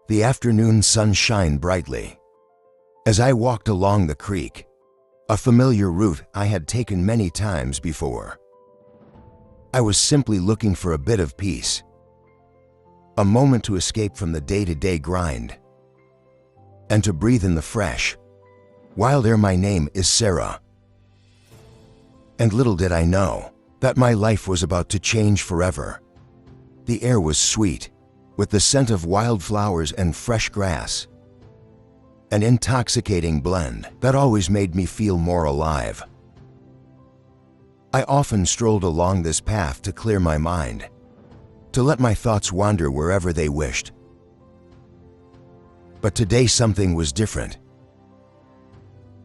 The afternoon sun shined brightly. As I walked along the creek, a familiar route I had taken many times before. I was simply looking for a bit of peace, a moment to escape from the day-to-day grind, and to breathe in the fresh, wild air. My name is Sarah. And little did I know that my life was about to change forever. The air was sweet, with the scent of wildflowers and fresh grass, an intoxicating blend that always made me feel more alive. I often strolled along this path to clear my mind, to let my thoughts wander wherever they wished. But today something was different.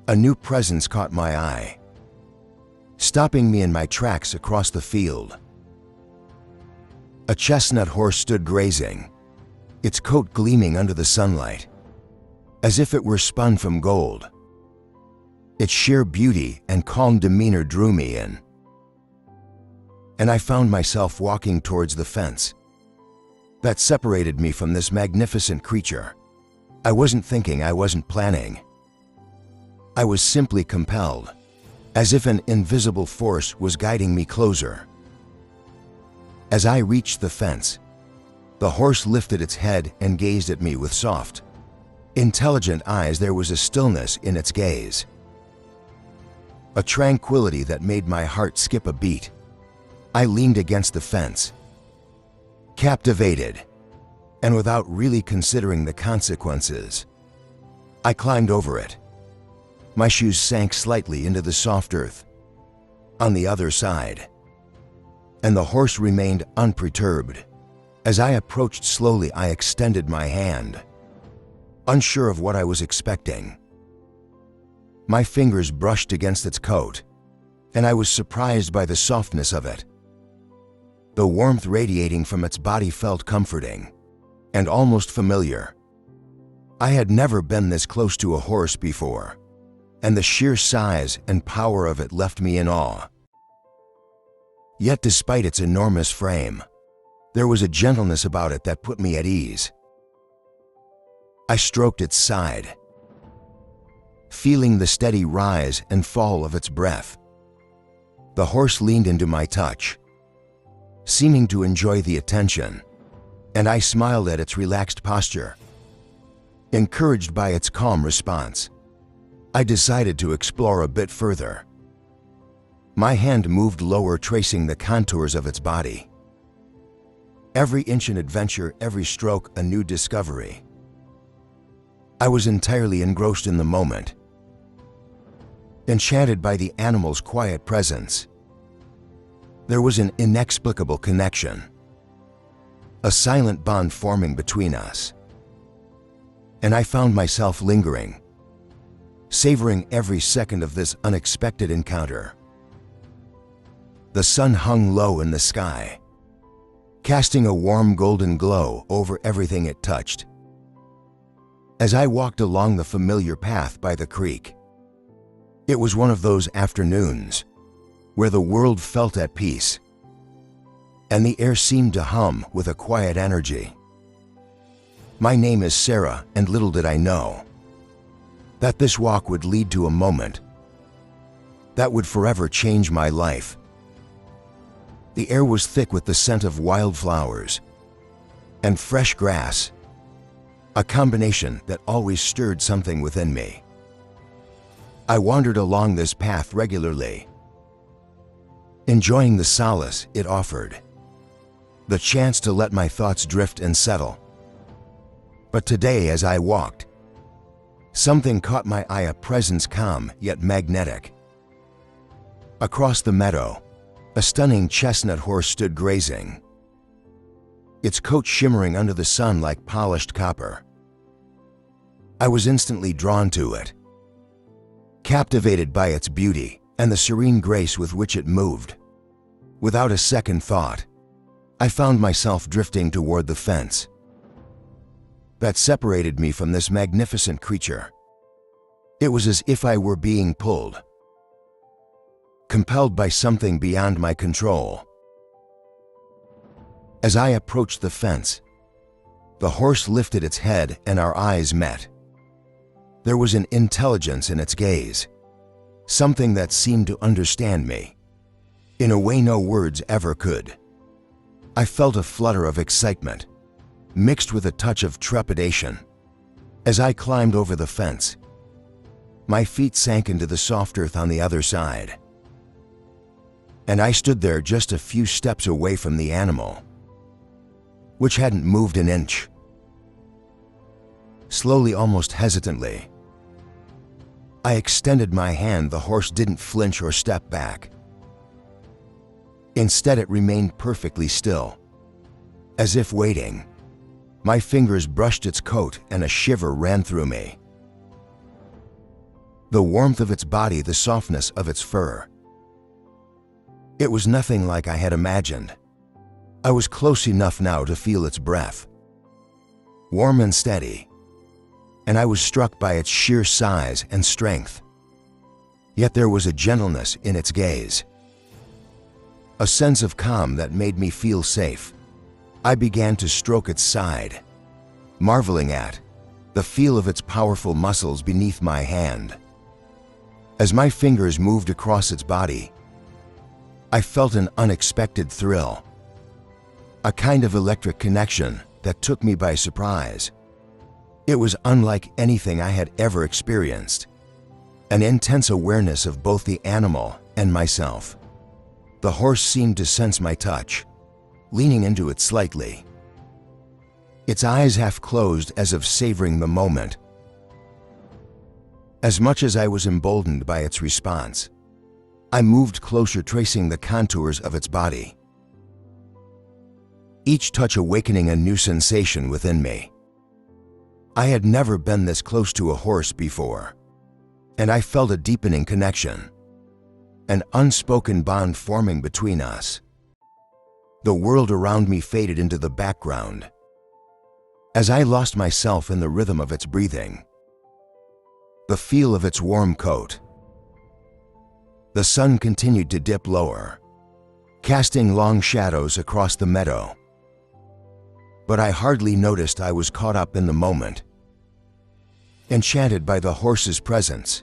A new presence caught my eye, stopping me in my tracks across the field. A chestnut horse stood grazing, its coat gleaming under the sunlight, as if it were spun from gold. Its sheer beauty and calm demeanor drew me in, and I found myself walking towards the fence that separated me from this magnificent creature. I wasn't thinking, I wasn't planning. I was simply compelled, as if an invisible force was guiding me closer. As I reached the fence, the horse lifted its head and gazed at me with soft, intelligent eyes. There was a stillness in its gaze, a tranquility that made my heart skip a beat. I leaned against the fence, captivated, and without really considering the consequences, I climbed over it. My shoes sank slightly into the soft earth on the other side, and the horse remained unperturbed. As I approached slowly, I extended my hand, unsure of what I was expecting. My fingers brushed against its coat, and I was surprised by the softness of it. The warmth radiating from its body felt comforting and almost familiar. I had never been this close to a horse before, and the sheer size and power of it left me in awe. Yet despite its enormous frame, there was a gentleness about it that put me at ease. I stroked its side, feeling the steady rise and fall of its breath. The horse leaned into my touch, seeming to enjoy the attention, and I smiled at its relaxed posture. Encouraged by its calm response, I decided to explore a bit further. My hand moved lower, tracing the contours of its body. Every inch an adventure, every stroke a new discovery. I was entirely engrossed in the moment, enchanted by the animal's quiet presence. There was an inexplicable connection, a silent bond forming between us, and I found myself lingering, savoring every second of this unexpected encounter. The sun hung low in the sky, casting a warm golden glow over everything it touched. As I walked along the familiar path by the creek, it was one of those afternoons where the world felt at peace, and the air seemed to hum with a quiet energy. My name is Sarah, and little did I know that this walk would lead to a moment that would forever change my life. The air was thick with the scent of wildflowers and fresh grass, a combination that always stirred something within me. I wandered along this path regularly, enjoying the solace it offered, the chance to let my thoughts drift and settle. But today, as I walked, something caught my eye, a presence calm yet magnetic. Across the meadow, a stunning chestnut horse stood grazing, its coat shimmering under the sun like polished copper. I was instantly drawn to it, captivated by its beauty and the serene grace with which it moved. Without a second thought, I found myself drifting toward the fence that separated me from this magnificent creature. It was as if I were being pulled, compelled by something beyond my control. As I approached the fence, The horse lifted its head and our eyes met. There was an intelligence in its gaze, something that seemed to understand me, in a way no words ever could. I felt a flutter of excitement, mixed with a touch of trepidation. As I climbed over the fence, my feet sank into the soft earth on the other side, and I stood there just a few steps away from the animal, which hadn't moved an inch. Slowly, almost hesitantly, I extended my hand. The horse didn't flinch or step back. Instead, it remained perfectly still, as if waiting. My fingers brushed its coat and a shiver ran through me. The warmth of its body, the softness of its fur. It was nothing like I had imagined. I was close enough now to feel its breath, warm and steady, and I was struck by its sheer size and strength. Yet there was a gentleness in its gaze, a sense of calm that made me feel safe. I began to stroke its side, marveling at the feel of its powerful muscles beneath my hand. As my fingers moved across its body, I felt an unexpected thrill, a kind of electric connection that took me by surprise. It was unlike anything I had ever experienced, an intense awareness of both the animal and myself. The horse seemed to sense my touch, leaning into it slightly, its eyes half closed as if savoring the moment. As much as I was emboldened by its response, I moved closer, tracing the contours of its body, each touch awakening a new sensation within me. I had never been this close to a horse before, and I felt a deepening connection, an unspoken bond forming between us. The world around me faded into the background as I lost myself in the rhythm of its breathing, the feel of its warm coat. The sun continued to dip lower, casting long shadows across the meadow. But I hardly noticed. I was caught up in the moment, enchanted by the horse's presence,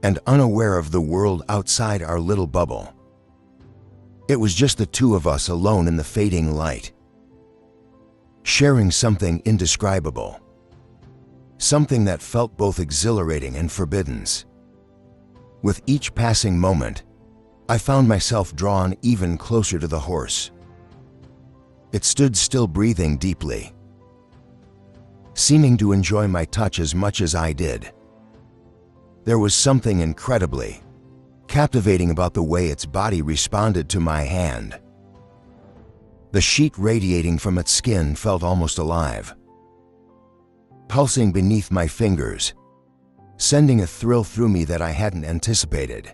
and unaware of the world outside our little bubble. It was just the two of us alone in the fading light, sharing something indescribable, something that felt both exhilarating and forbidden. With each passing moment, I found myself drawn even closer to the horse. It stood still, breathing deeply, seeming to enjoy my touch as much as I did. There was something incredibly captivating about the way its body responded to my hand. The sheet radiating from its skin felt almost alive, pulsing beneath my fingers, sending a thrill through me that I hadn't anticipated.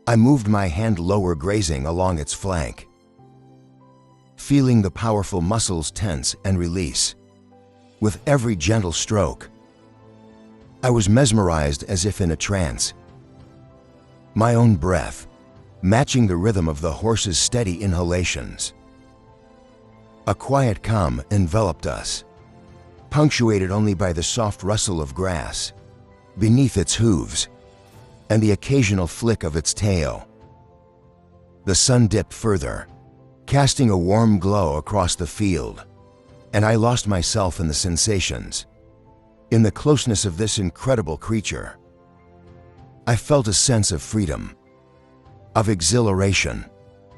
I moved my hand lower, grazing along its flank, feeling the powerful muscles tense and release with every gentle stroke. I was mesmerized, as if in a trance, my own breath matching the rhythm of the horse's steady inhalations. A quiet calm enveloped us, punctuated only by the soft rustle of grass beneath its hooves and the occasional flick of its tail. The sun dipped further, casting a warm glow across the field, and I lost myself in the sensations, in the closeness of this incredible creature. I felt a sense of freedom, of exhilaration,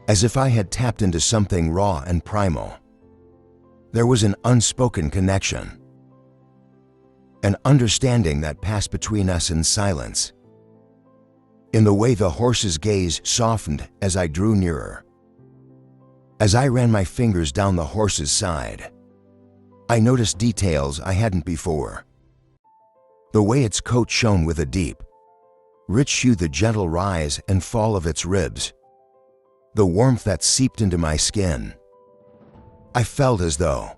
as if I had tapped into something raw and primal. There was an unspoken connection, an understanding that passed between us in silence, in the way the horse's gaze softened as I drew nearer. As I ran my fingers down the horse's side, I noticed details I hadn't before. The way its coat shone with a deep, rich hue, the gentle rise and fall of its ribs, the warmth that seeped into my skin. I felt as though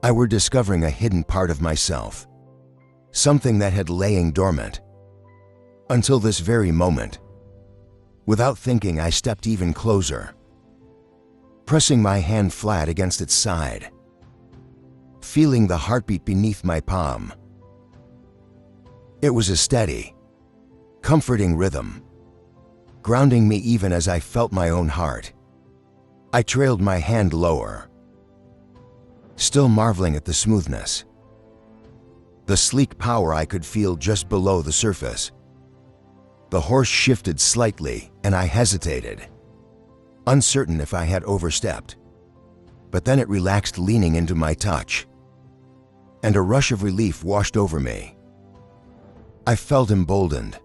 I were discovering a hidden part of myself, something that had lain dormant until this very moment. Without thinking, I stepped even closer, pressing my hand flat against its side, feeling the heartbeat beneath my palm. It was a steady, comforting rhythm, grounding me even as I felt my own heart. I trailed my hand lower, still marveling at the smoothness, the sleek power I could feel just below the surface. The horse shifted slightly, and I hesitated, uncertain if I had overstepped. But then it relaxed, leaning into my touch, and a rush of relief washed over me. I felt emboldened,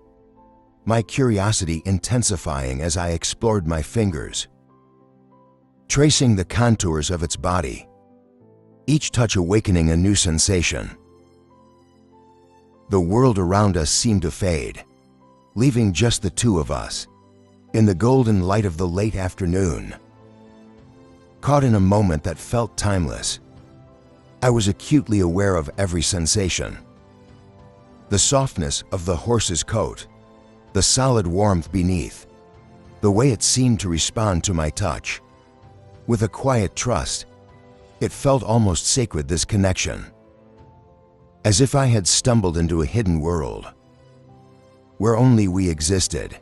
my curiosity intensifying as I explored my fingers, tracing the contours of its body, each touch awakening a new sensation. The world around us seemed to fade, leaving just the two of us, in the golden light of the late afternoon. Caught in a moment that felt timeless, I was acutely aware of every sensation. The softness of the horse's coat, the solid warmth beneath, the way it seemed to respond to my touch. With a quiet trust, it felt almost sacred, this connection. As if I had stumbled into a hidden world, where only we existed.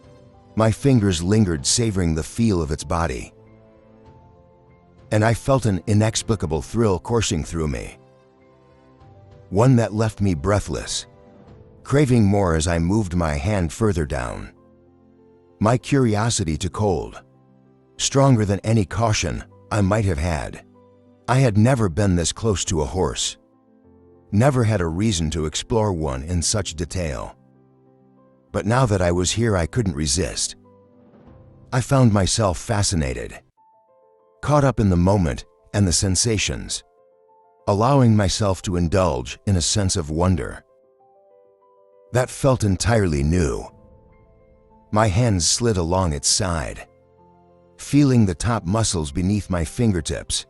My fingers lingered, savoring the feel of its body, and I felt an inexplicable thrill coursing through me, one that left me breathless, craving more as I moved my hand further down. My curiosity took hold, stronger than any caution I might have had. I had never been this close to a horse, never had a reason to explore one in such detail. But now that I was here, I couldn't resist. I found myself fascinated, caught up in the moment and the sensations, allowing myself to indulge in a sense of wonder that felt entirely new. My hands slid along its side, feeling the top muscles beneath my fingertips,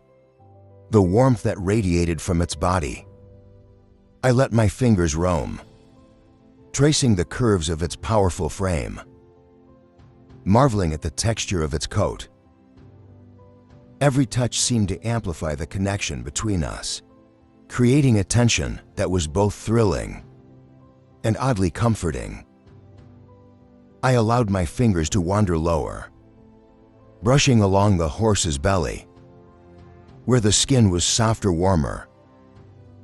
the warmth that radiated from its body. I let my fingers roam, tracing the curves of its powerful frame, marveling at the texture of its coat. Every touch seemed to amplify the connection between us, creating a tension that was both thrilling and oddly comforting. I allowed my fingers to wander lower, brushing along the horse's belly, where the skin was softer, warmer.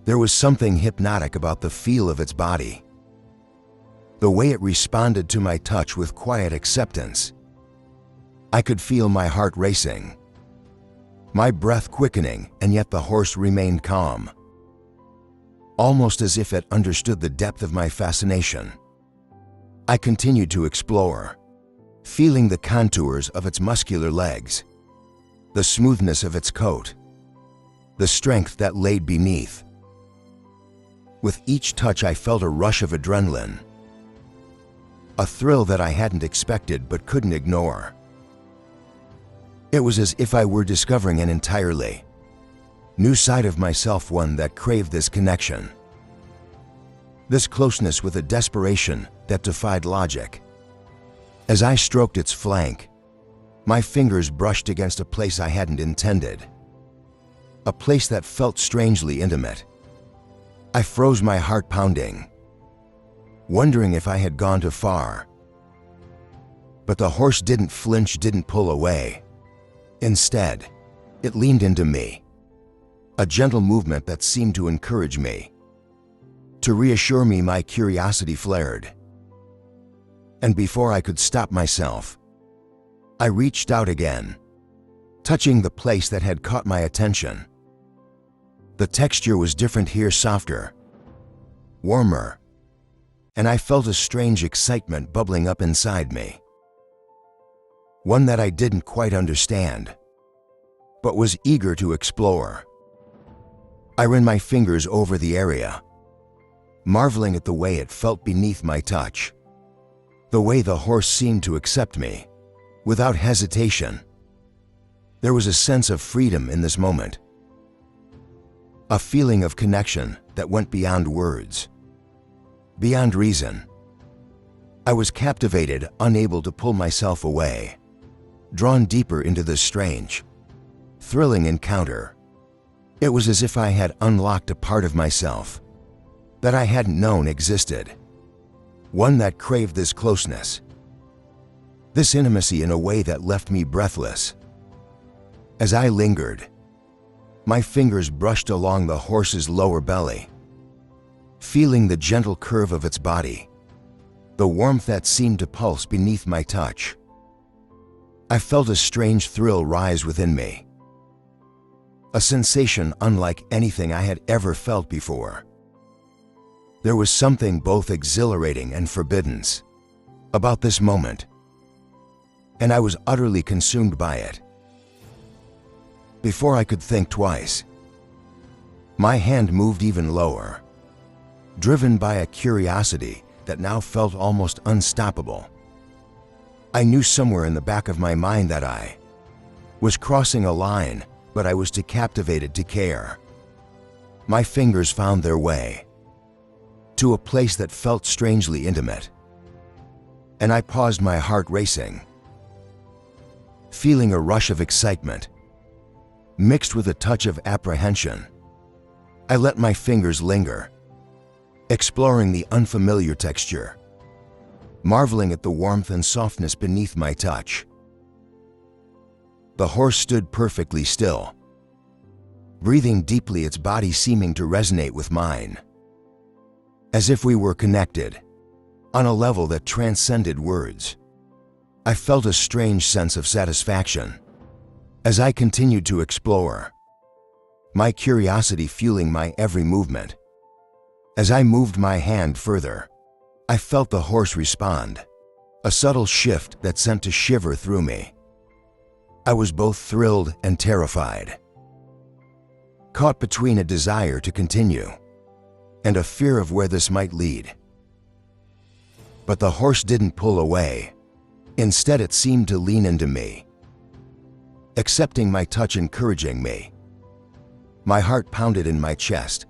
There was something hypnotic about the feel of its body, the way it responded to my touch with quiet acceptance. I could feel my heart racing, my breath quickening, and yet the horse remained calm, almost as if it understood the depth of my fascination. I continued to explore, feeling the contours of its muscular legs, the smoothness of its coat, the strength that laid beneath. With each touch, I felt a rush of adrenaline, a thrill that I hadn't expected but couldn't ignore. It was as if I were discovering an entirely new side of myself, one that craved this connection, this closeness with a desperation that defied logic. As I stroked its flank, my fingers brushed against a place I hadn't intended, a place that felt strangely intimate. I froze, my heart pounding, wondering if I had gone too far. But the horse didn't flinch, didn't pull away. Instead, it leaned into me, a gentle movement that seemed to encourage me, to reassure me. My curiosity flared, and before I could stop myself, I reached out again, touching the place that had caught my attention. The texture was different here, softer, warmer, and I felt a strange excitement bubbling up inside me, one that I didn't quite understand, but was eager to explore. I ran my fingers over the area, marveling at the way it felt beneath my touch, the way the horse seemed to accept me without hesitation. There was a sense of freedom in this moment, a feeling of connection that went beyond words, beyond reason. I was captivated, unable to pull myself away, drawn deeper into this strange, thrilling encounter. It was as if I had unlocked a part of myself that I hadn't known existed, one that craved this closeness, this intimacy in a way that left me breathless. As I lingered, my fingers brushed along the horse's lower belly, feeling the gentle curve of its body, the warmth that seemed to pulse beneath my touch. I felt a strange thrill rise within me, a sensation unlike anything I had ever felt before. There was something both exhilarating and forbidden about this moment, and I was utterly consumed by it. Before I could think twice, my hand moved even lower, driven by a curiosity that now felt almost unstoppable. I knew somewhere in the back of my mind that I was crossing a line, but I was too captivated to care. My fingers found their way to a place that felt strangely intimate, and I paused, my heart racing, feeling a rush of excitement mixed with a touch of apprehension. I let my fingers linger, exploring the unfamiliar texture, marveling at the warmth and softness beneath my touch. The horse stood perfectly still, breathing deeply, its body seeming to resonate with mine, as if we were connected on a level that transcended words. I felt a strange sense of satisfaction as I continued to explore, my curiosity fueling my every movement. As I moved my hand further, I felt the horse respond, a subtle shift that sent a shiver through me. I was both thrilled and terrified, caught between a desire to continue and a fear of where this might lead. But the horse didn't pull away. Instead, it seemed to lean into me, accepting my touch, encouraging me. My heart pounded in my chest,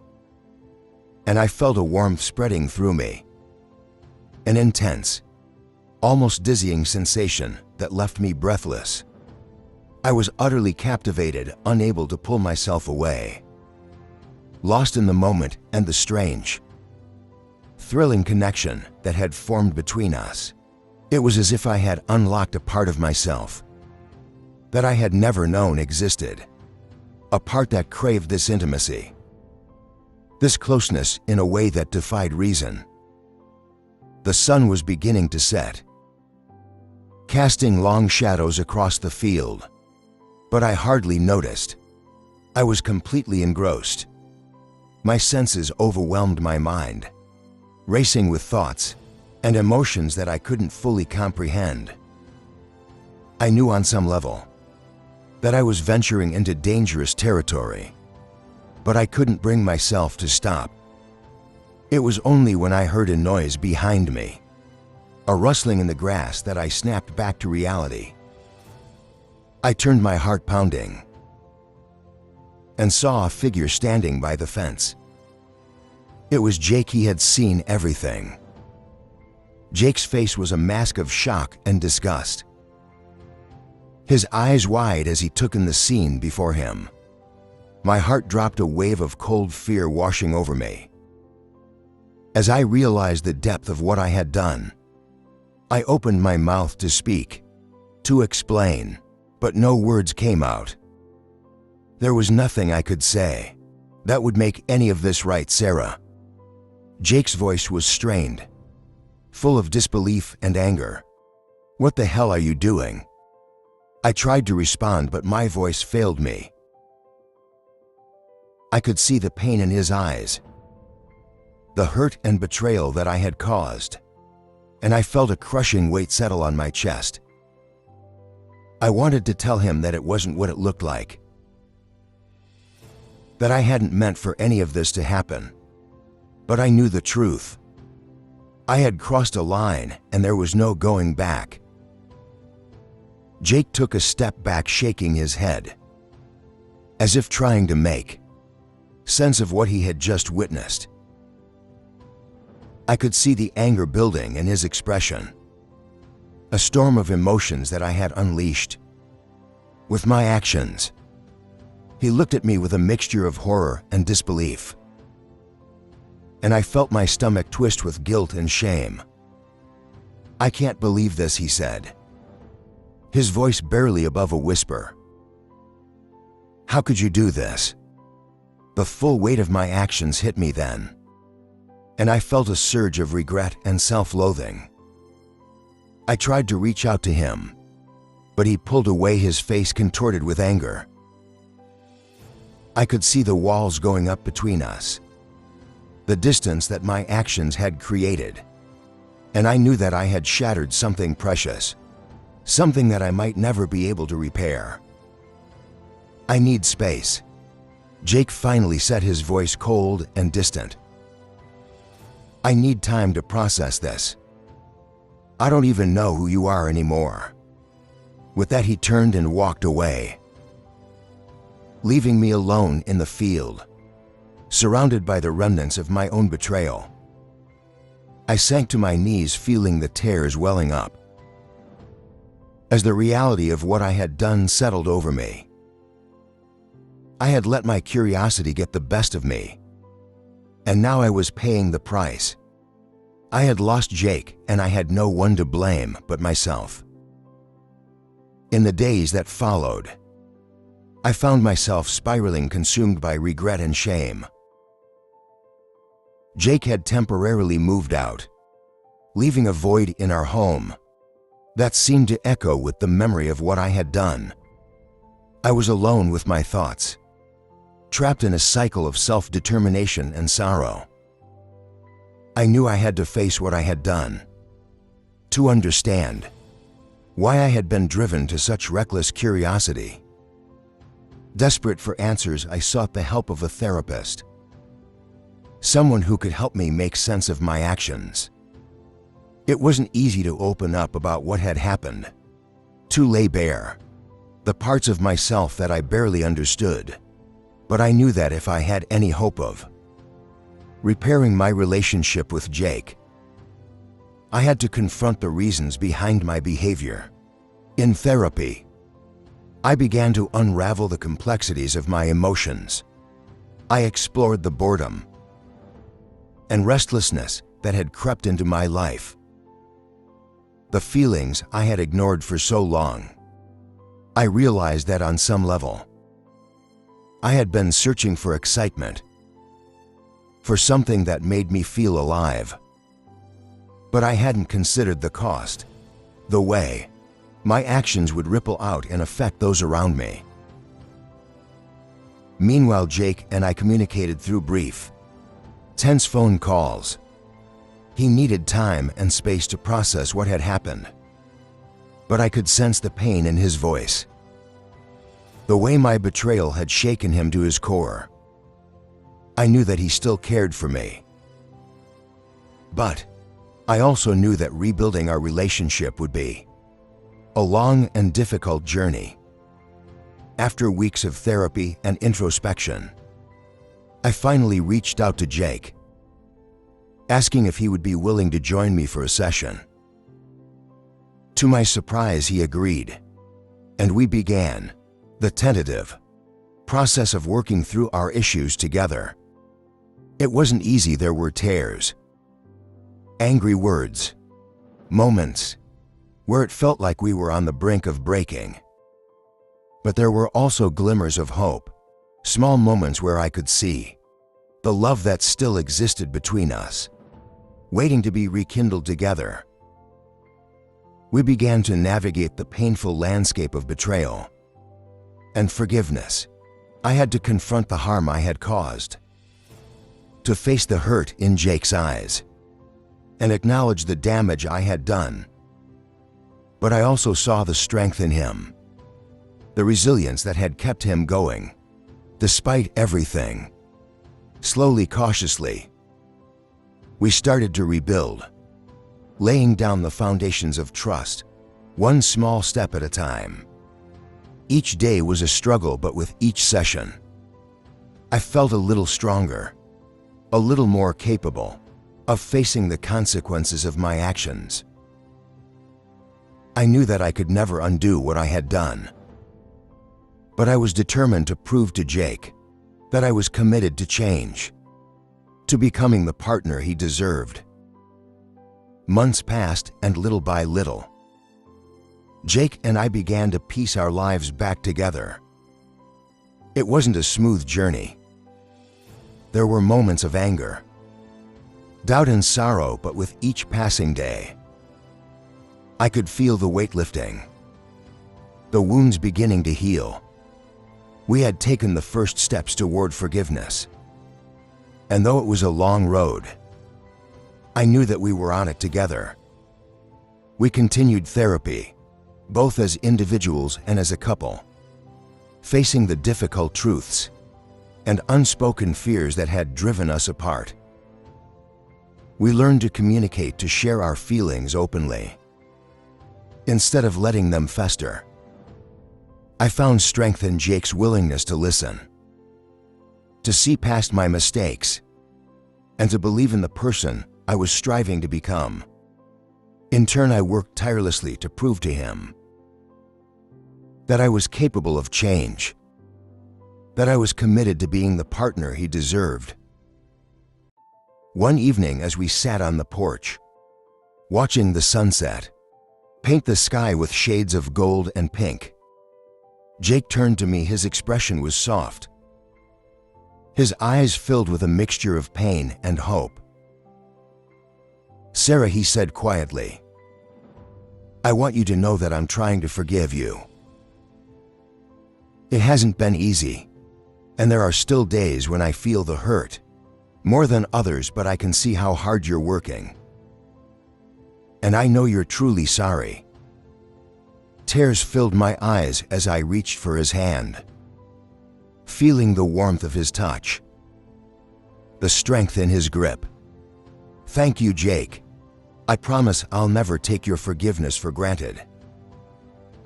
and I felt a warmth spreading through me, an intense, almost dizzying sensation that left me breathless. I was utterly captivated, unable to pull myself away, lost in the moment and the strange, thrilling connection that had formed between us. It was as if I had unlocked a part of myself that I had never known existed, a part that craved this intimacy, this closeness in a way that defied reason. The sun was beginning to set, casting long shadows across the field, but I hardly noticed. I was completely engrossed. My senses overwhelmed my mind, racing with thoughts and emotions that I couldn't fully comprehend. I knew on some level that I was venturing into dangerous territory, but I couldn't bring myself to stop. It was only when I heard a noise behind me, a rustling in the grass, that I snapped back to reality. I turned, my heart pounding, and saw a figure standing by the fence. It was Jake. He had seen everything. Jake's face was a mask of shock and disgust, his eyes wide as he took in the scene before him. My heart dropped, a wave of cold fear washing over me. As I realized the depth of what I had done, I opened my mouth to speak, to explain, but no words came out. There was nothing I could say that would make any of this right, Sarah. Jake's voice was strained, full of disbelief and anger. What the hell are you doing? I tried to respond, but my voice failed me. I could see the pain in his eyes, the hurt and betrayal that I had caused, and I felt a crushing weight settle on my chest. I wanted to tell him that it wasn't what it looked like, that I hadn't meant for any of this to happen, but I knew the truth. I had crossed a line, and there was no going back. Jake took a step back, shaking his head, as if trying to make sense of what he had just witnessed. I could see the anger building in his expression, a storm of emotions that I had unleashed with my actions. He looked at me with a mixture of horror and disbelief, and I felt my stomach twist with guilt and shame. "I can't believe this," he said, his voice barely above a whisper. "How could you do this?" The full weight of my actions hit me then, and I felt a surge of regret and self-loathing. I tried to reach out to him, but he pulled away, his face contorted with anger. I could see the walls going up between us, the distance that my actions had created, and I knew that I had shattered something precious, something that I might never be able to repair. "I need space," Jake finally said, his voice cold and distant. "I need time to process this. I don't even know who you are anymore." With that, he turned and walked away, leaving me alone in the field, surrounded by the remnants of my own betrayal. I sank to my knees, feeling the tears welling up, as the reality of what I had done settled over me. I had let my curiosity get the best of me, and now I was paying the price. I had lost Jake, and I had no one to blame but myself. In the days that followed, I found myself spiraling, consumed by regret and shame. Jake had temporarily moved out, leaving a void in our home that seemed to echo with the memory of what I had done. I was alone with my thoughts, trapped in a cycle of self-determination and sorrow. I knew I had to face what I had done, to understand why I had been driven to such reckless curiosity. Desperate for answers, I sought the help of a therapist, someone who could help me make sense of my actions. It wasn't easy to open up about what had happened, to lay bare the parts of myself that I barely understood. But I knew that if I had any hope of repairing my relationship with Jake, I had to confront the reasons behind my behavior. In therapy, I began to unravel the complexities of my emotions. I explored the boredom and restlessness that had crept into my life, the feelings I had ignored for so long. I realized that on some level, I had been searching for excitement, for something that made me feel alive. But I hadn't considered the cost, the way my actions would ripple out and affect those around me. Meanwhile, Jake and I communicated through brief, tense phone calls. He needed time and space to process what had happened, but I could sense the pain in his voice, the way my betrayal had shaken him to his core. I knew that he still cared for me, but I also knew that rebuilding our relationship would be a long and difficult journey. After weeks of therapy and introspection, I finally reached out to Jake, asking if he would be willing to join me for a session. To my surprise, he agreed, and we began the tentative process of working through our issues together. It wasn't easy. There were tears, angry words, moments where it felt like we were on the brink of breaking. But there were also glimmers of hope, small moments where I could see the love that still existed between us, waiting to be rekindled together. We began to navigate the painful landscape of betrayal and forgiveness. I had to confront the harm I had caused, to face the hurt in Jake's eyes, and acknowledge the damage I had done. But I also saw the strength in him, the resilience that had kept him going, despite everything. Slowly, cautiously, we started to rebuild, laying down the foundations of trust, one small step at a time. Each day was a struggle, but with each session, I felt a little stronger, a little more capable of facing the consequences of my actions. I knew that I could never undo what I had done, But I was determined to prove to Jake that I was committed to change, to becoming the partner he deserved. Months passed, and little by little, Jake and I began to piece our lives back together. It wasn't a smooth journey. There were moments of anger, doubt and sorrow, but with each passing day, I could feel the weight lifting, the wounds beginning to heal. We had taken the first steps toward forgiveness. And though it was a long road, I knew that we were on it together. We continued therapy, both as individuals and as a couple, facing the difficult truths and unspoken fears that had driven us apart. We learned to communicate, to share our feelings openly, instead of letting them fester. I found strength in Jake's willingness to listen, to see past my mistakes, and to believe in the person I was striving to become. In turn, I worked tirelessly to prove to him that I was capable of change, that I was committed to being the partner he deserved. One evening, as we sat on the porch, watching the sunset paint the sky with shades of gold and pink, Jake turned to me. His expression was soft, his eyes filled with a mixture of pain and hope. "Sarah," he said quietly, "I want you to know that I'm trying to forgive you. It hasn't been easy, and there are still days when I feel the hurt more than others, but I can see how hard you're working. And I know you're truly sorry." Tears filled my eyes as I reached for his hand, feeling the warmth of his touch, the strength in his grip. "Thank you, Jake. I promise I'll never take your forgiveness for granted.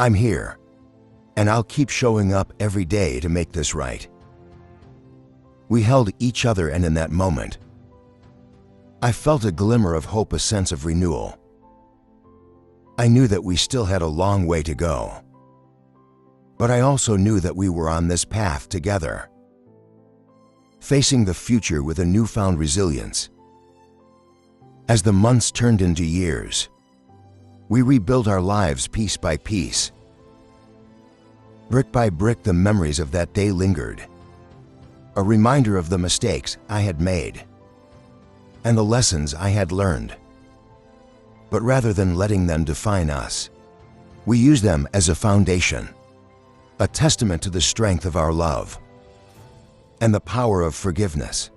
I'm here, and I'll keep showing up every day to make this right." We held each other, and in that moment, I felt a glimmer of hope, a sense of renewal. I knew that we still had a long way to go, but I also knew that we were on this path together, facing the future with a newfound resilience. As the months turned into years, we rebuilt our lives piece by piece. Brick by brick, the memories of that day lingered, a reminder of the mistakes I had made and the lessons I had learned. But rather than letting them define us, we used them as a foundation, a testament to the strength of our love and the power of forgiveness.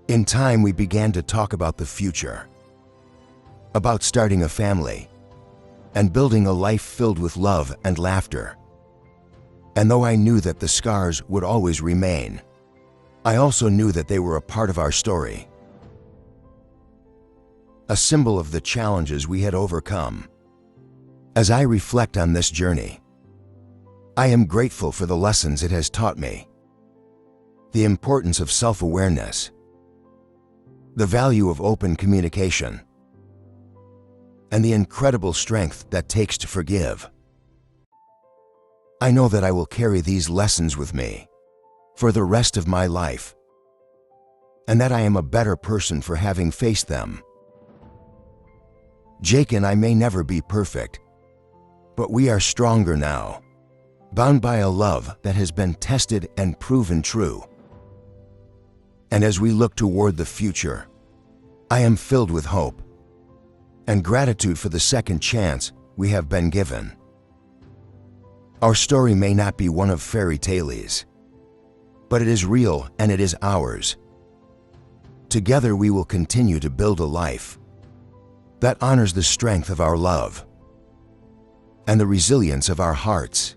In time, we began to talk about the future, about starting a family and building a life filled with love and laughter. And though I knew that the scars would always remain, I also knew that they were a part of our story, a symbol of the challenges we had overcome. As I reflect on this journey, I am grateful for the lessons it has taught me, the importance of self-awareness, the value of open communication, and the incredible strength that takes to forgive. I know that I will carry these lessons with me for the rest of my life, and that I am a better person for having faced them. Jake and I may never be perfect, but we are stronger now, bound by a love that has been tested and proven true. And as we look toward the future, I am filled with hope and gratitude for the second chance we have been given. Our story may not be one of fairy tales, but it is real and it is ours. Together we will continue to build a life that honors the strength of our love and the resilience of our hearts.